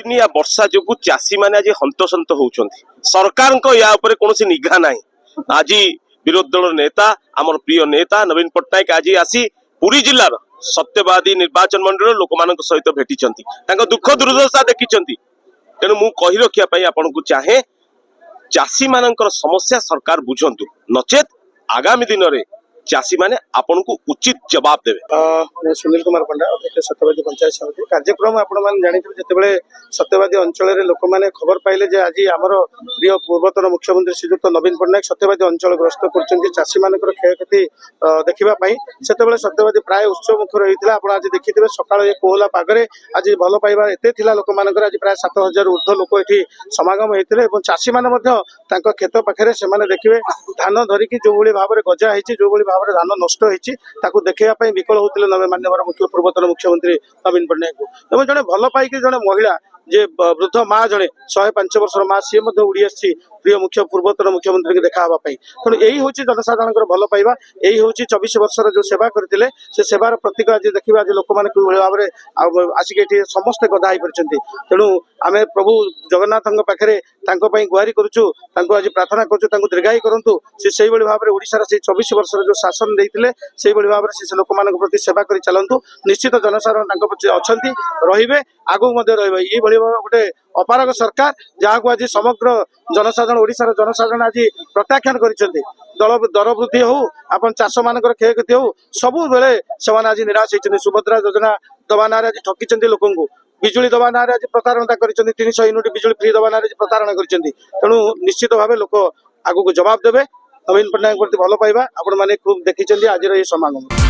बन्या या वर्षा जो चाषी मैंने आज हंतसंत होउछंती सरकार को या ऊपर कौन निघा ना आज विरोधी दल नेता आमर प्रिय नेता नवीन पट्टनायक आज आसी पुरी जिलार सत्यवादी निर्वाचन मंडल लोक मान सहित भेटी दुख दुर्दशा देखी तेणु मु कही रखा आपन को चाहे चाषी मानकर समस्या सरकार बुझंतु नचेत आगामी दिन में चाषी माने आपन को उचित जवाब देवे। सुनील कुमार पंडा सत्यवादी पंचायत समिति कार्यक्रम आपण मैंने जानते जिते सत्यवादी अंचल लोक मैंने खबर पाइले जे आज आमर प्रिय पूर्वतन मुख्यमंत्री श्रीजुक्त नवीन पट्टनायक सत्यवादी अंचल ग्रस्त कर चाषी मान क्षयक्षति देखापी से सत्यवादी प्राय उत्सव मुखर होता है। आज देखिए सका कोहला पागरे आज भल पाइबा एत लोक मान आज प्राय 7,000 ऊर्ध लोक ये समागम होते चाषी मैंने खेत पाखे से देखिए धान धरिकी जो भाव में गजा हो जो भाव में धान नष्ट होती देखा विकल होते माननीय मुख्य पूर्वतन मुख्यमंत्री नवीन पट्टनायक को जड़े भल पाई जड़े महिला जे वृद्ध माँ जड़े 105 वर्ष माँ सी उड़ी आसी प्रिय मुख्य पूर्वतन मुख्यमंत्री को देखा तेणु यही हूँ जनसाधारण भल पाइबा यही हूँ 24 वर्षर जो सेवा करते से सेवार प्रतीक आज देखा आज लोक मैंने भाव में आसिक समस्ते गदा हो पार्टी तेणु आम प्रभु जगन्नाथ पाखे गुहारी करुचु आज प्रार्थना करूँ दीर्घायु करूँ से भाव में ओडिशार से 24 वर्षर जो शासन देते से भाव में से लोक मान प्रति सेवा कर चलतु निश्चित जनसाधारण अच्छा रे आगू ये गोटे अपारग सरकार जहाँ को आज समग्र जनसाधारण ओडिशार जनसाधारण आज प्रत्याख्यान कर दर वृद्धि हो आप चाष मान क्षयक्षति हो सबु बेले से आज निराश होती सुभद्रा योजना दवा ना आज ठकी लोक बिजुली दवा ना आज प्रतारणा कर 300 यूनिट बिजुली फ्री दवा ना प्रतारणा करेणु निश्चित भाव लोक आगू को जवाब देवे नवीन पट्टनायक प्रति भल पाइबा आपण मैंने खूब देखी आज ये समागम।